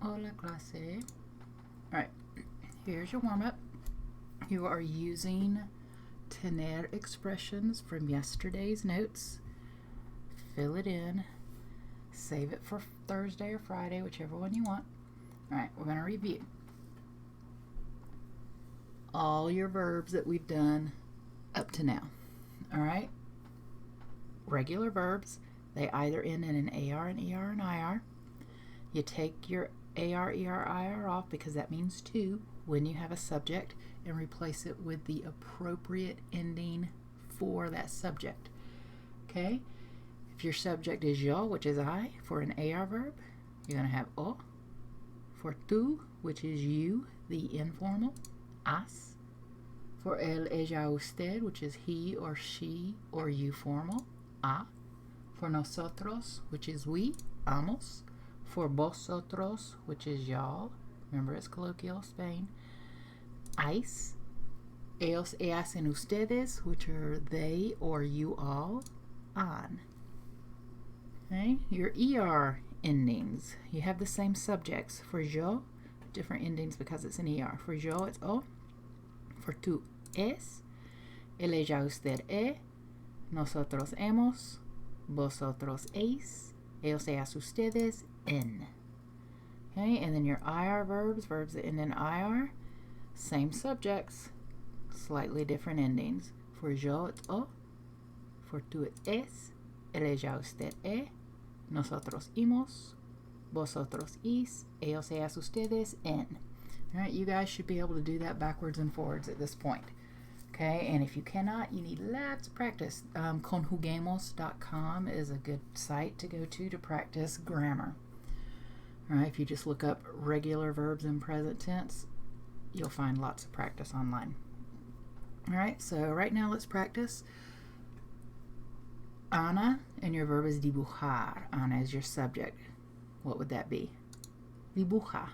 Hola clase. Alright, here's your warm-up. You are using tener expressions from yesterday's notes. Fill it in. Save it for Thursday or Friday, whichever one you want. Alright, we're going to review all your verbs that we've done up to now. Alright? Regular verbs, they either end in an AR, an ER, and IR. You take your AR, ER, IR off because that means to when you have a subject and replace it with the appropriate ending for that subject. Okay? If your subject is yo, which is I, for an AR verb, you're going to have o. For tú, which is you, the informal, as. For él, ella, usted, which is he or she or you formal, a. For nosotros, which is we, amos. For vosotros, which is y'all, remember it's colloquial Spain, ais. Ellos, ellas, and ustedes, which are they or you all, an. Okay, your ER endings, you have the same subjects. For yo, different endings because it's an ER. For yo, it's o. For tú, es. Él, ella, usted, e. Nosotros, hemos. Vosotros, eis. Ellos, ellas, ustedes, en. Okay, and then your IR verbs, verbs that end in IR, same subjects, slightly different endings. For yo, it's o. For tú, it's es. Él, ella, usted, e. Nosotros, imos. Vosotros, is. Ellos, ellas, ustedes, en. All right, you guys should be able to do that backwards and forwards at this point. Okay, and if you cannot, you need lots of practice. Conjuguemos.com is a good site to go to practice grammar. All right, if you just look up regular verbs in present tense, you'll find lots of practice online. All right, so right now let's practice. Ana, and your verb is dibujar. Ana is your subject. What would that be? Dibuja.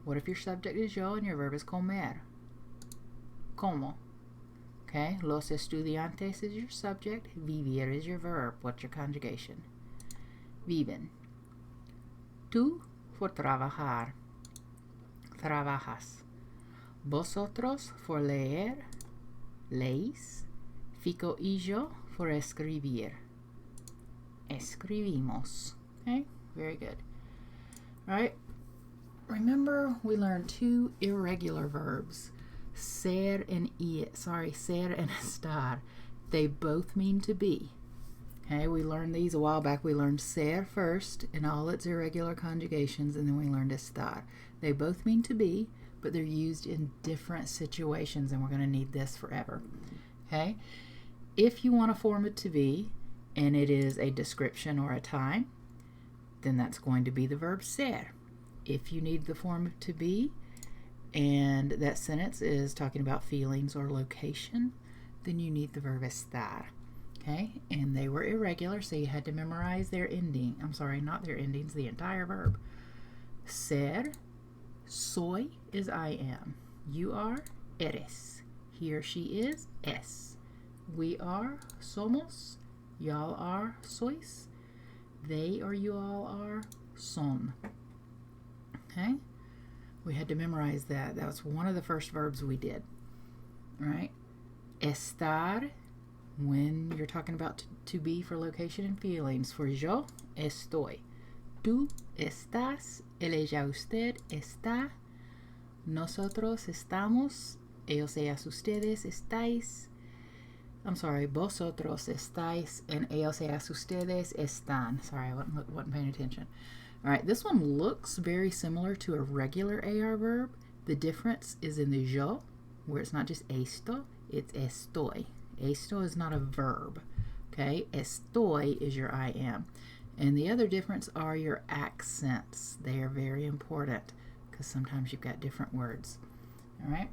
What if your subject is yo and your verb is comer? Como. Okay, los estudiantes is your subject. Vivir is your verb. What's your conjugation? Viven. Tú, for trabajar. Trabajas. Vosotros, for leer. Leís. Fico y yo, for escribir. Escribimos. Okay, very good. All right. Remember, we learned two irregular verbs, ser and ser and estar. They both mean to be. Okay, we learned these a while back. We learned ser first in all its irregular conjugations, and then we learned estar. They both mean to be, but they're used in different situations, and we're going to need this forever. Okay, if you want to form it to be, and it is a description or a time, then that's going to be the verb ser. If you need the form to be, and that sentence is talking about feelings or location, then you need the verb estar. Okay, and they were irregular, so you had to memorize their ending. I'm sorry, not their endings, the entire verb. Ser, soy is I am. You are, eres. He or she is, es. We are, somos. Y'all are, sois. They or you all are, son. Okay, we had to memorize that. That was one of the first verbs we did. All right, estar, when you're talking about to be for location and feelings. For yo, estoy. Tú estás. Él, ella, usted está. Nosotros estamos. Ellos, ellas, ustedes estáis. I'm sorry, vosotros estáis, and ellos, ellas, ustedes están. Sorry, I wasn't paying attention. All right, this one looks very similar to a regular AR verb. The difference is in the yo, where it's not just esto, it's estoy. Esto is not a verb, okay? Estoy is your I am. And the other difference are your accents. They are very important because sometimes you've got different words, all right?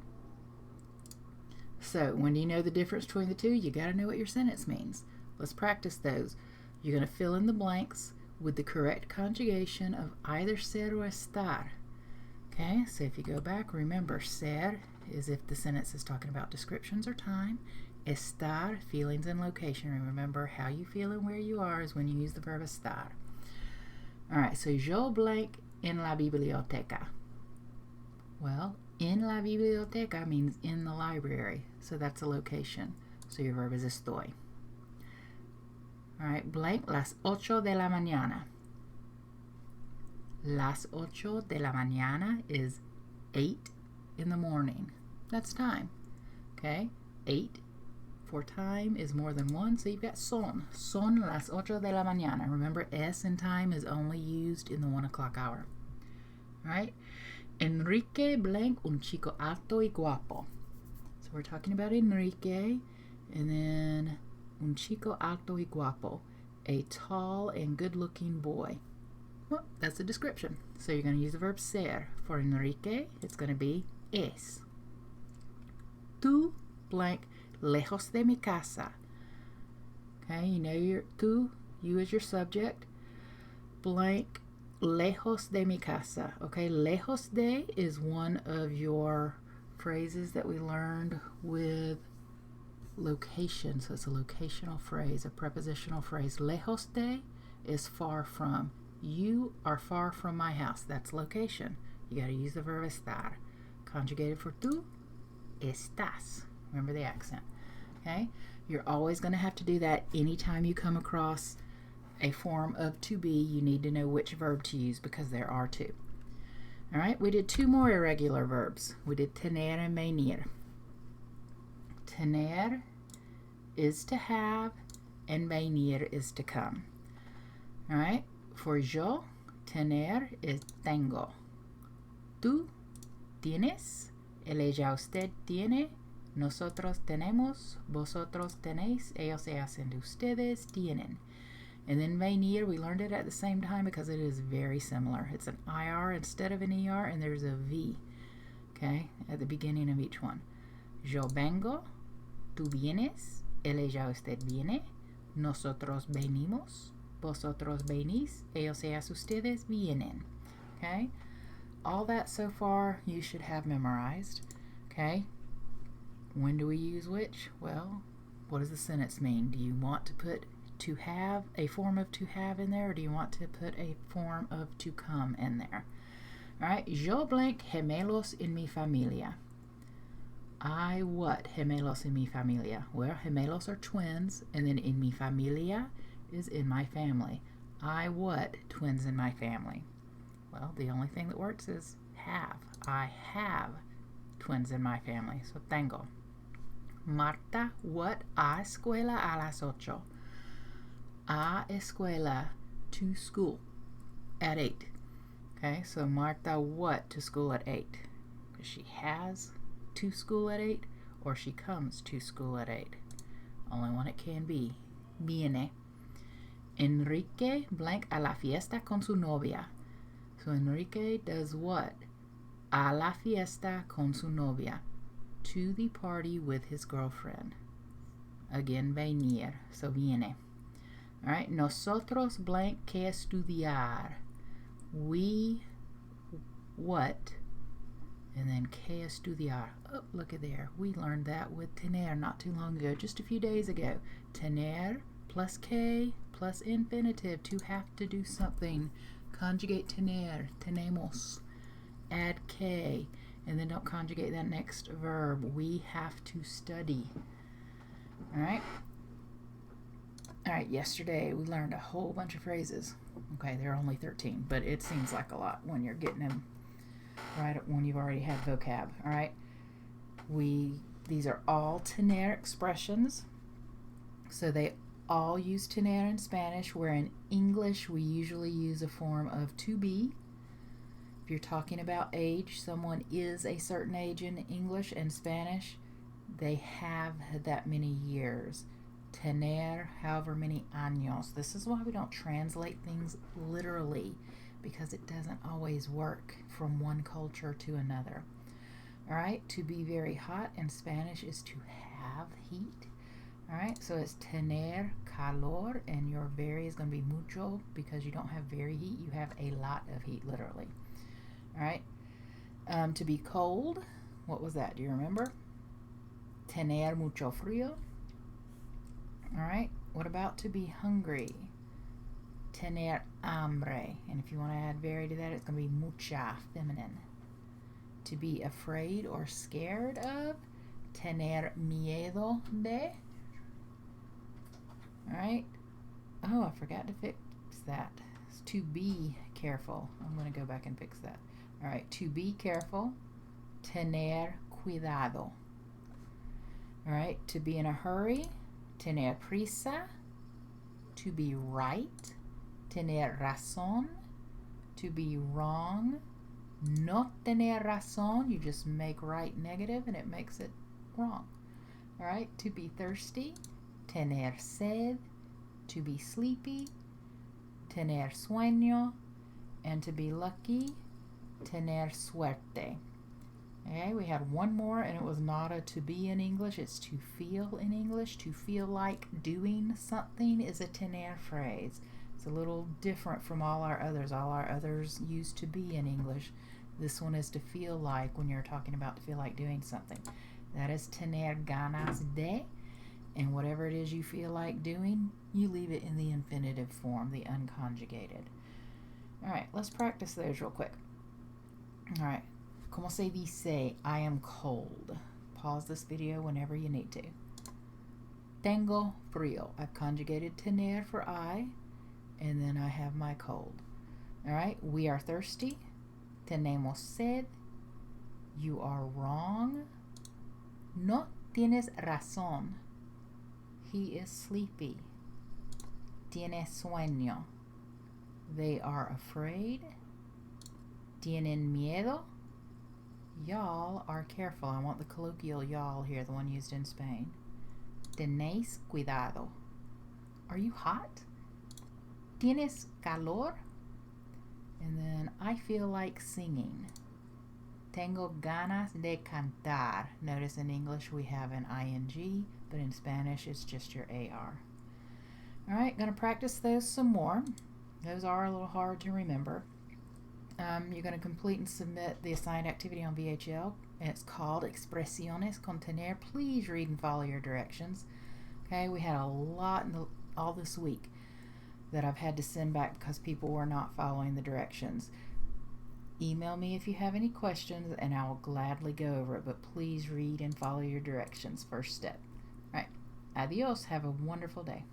So when you know the difference between the two, you got to know what your sentence means. Let's practice those. You're going to fill in the blanks with the correct conjugation of either ser or estar. Okay, so if you go back, remember, ser is if the sentence is talking about descriptions or time. Estar, feelings and location. Remember, how you feel and where you are is when you use the verb estar. All right, so yo blank en la biblioteca? Well, en la biblioteca means in the library, so that's a location. So your verb is estoy. All right, blank, las 8 de la mañana. Las 8 de la mañana is 8 in the morning. That's time. Okay, 8 for time is more than one, so you've got son. Son las 8 de la mañana. Remember, S in time is only used in the 1 o'clock hour. All right, Enrique blank un chico alto y guapo. So we're talking about Enrique, and then un chico alto y guapo, a tall and good-looking boy. Well, that's a description. So you're going to use the verb ser. For Enrique, it's going to be es. Tú blank lejos de mi casa. Okay, you know your tú, you as your subject, blank lejos de mi casa. Okay, lejos de is one of your phrases that we learned with location. So it's a locational phrase, a prepositional phrase. Lejos de is far from. You are far from my house. That's location. You got to use the verb estar. Conjugated for tú, estás. Remember the accent. Okay? You're always going to have to do that anytime you come across a form of to be. You need to know which verb to use because there are two. All right? We did two more irregular verbs. We did tener and venir. Tener is to have and venir is to come. All right? For yo, tener is tengo. Tú tienes, él, ella, usted tiene, nosotros tenemos, vosotros tenéis, ellos, ellas, and ustedes tienen. And then venir, we learned it at the same time because it is very similar. It's an IR instead of an ER, and there's a V, okay, at the beginning of each one. Yo vengo, tú vienes, él, ella, usted viene, nosotros venimos, vosotros venís, ellos, ellas, ustedes vienen. Okay? All that so far you should have memorized. Okay? When do we use which? Well, what does the sentence mean? Do you want to put to have, a form of to have in there, or do you want to put a form of to come in there? All right? Yo blank gemelos en mi familia. I what gemelos en mi familia? Well, gemelos are twins, and then en mi familia is in my family. I what twins in my family? Well, the only thing that works is have. I have twins in my family. So tengo. Marta what a escuela a las 8. A escuela to school at 8. Okay, so Marta what to school at 8? Because she has to school at 8 or she comes to school at 8. Only one it can be. Viene. Enrique blank a la fiesta con su novia. So Enrique does what? A la fiesta con su novia. To the party with his girlfriend. Again, venir. So viene. All right. Nosotros blank que estudiar. We what? And then que estudiar. Oh, look at there. We learned that with tener not too long ago, just a few days ago. Tener plus que plus infinitive, to have to do something. Conjugate tener, tenemos. Add que, and then don't conjugate that next verb. We have to study. All right? All right, yesterday we learned a whole bunch of phrases. Okay, there are only 13, but it seems like a lot when you're getting them right when you've already had vocab. All right? These are all tener expressions. So they all use tener in Spanish, where in English we usually use a form of to be. If you're talking about age, someone is a certain age in English and Spanish. They have that many years. Tener, however many años. This is why we don't translate things literally, because it doesn't always work from one culture to another. All right, to be very hot in Spanish is to have heat. All right, so it's tener calor, and your very is going to be mucho because you don't have very heat, you have a lot of heat, literally. All right, to be cold, what was that? Do you remember? Tener mucho frío. All right, what about to be hungry? tener hambre. And if you want to add very to that, it's going to be mucha, feminine. To be afraid or scared of, tener miedo de. All right. Oh, I forgot to fix that. It's to be careful. I'm going to go back and fix that. All right. To be careful, tener cuidado. All right. To be in a hurry, tener prisa. To be right, tener razón. To be wrong, no tener razón. You just make right negative and it makes it wrong. All right. To be thirsty, tener sed. To be sleepy, tener sueño. And to be lucky, tener suerte. Okay, we had one more, and it was not a to be in English, it's to feel in English. To feel like doing something is a tener phrase. It's a little different from all our others. All our others use to be in English. This one is to feel like when you're talking about to feel like doing something. That is tener ganas de. And whatever it is you feel like doing, you leave it in the infinitive form, the unconjugated. All right, let's practice those real quick. All right, como se dice, I am cold. Pause this video whenever you need to. Tengo frío. I've conjugated tener for I, and then I have my cold. All right, we are thirsty. Tenemos sed. You are wrong. No tienes razón. He is sleepy. Tiene sueño. They are afraid. Tienen miedo. Y'all are careful. I want the colloquial y'all here, the one used in Spain. Tenéis cuidado. Are you hot? Tienes calor. And then I feel like singing. Tengo ganas de cantar. Notice in English we have an ing, but in Spanish it's just your AR. All right, going to practice those some more. Those are a little hard to remember. You're going to complete and submit the assigned activity on VHL, and it's called Expresiones con tener. Please read and follow your directions. Okay, we had a lot all this week that I've had to send back because people were not following the directions. Email me if you have any questions, and I will gladly go over it, but please read and follow your directions. First step. All right, adios. Have a wonderful day.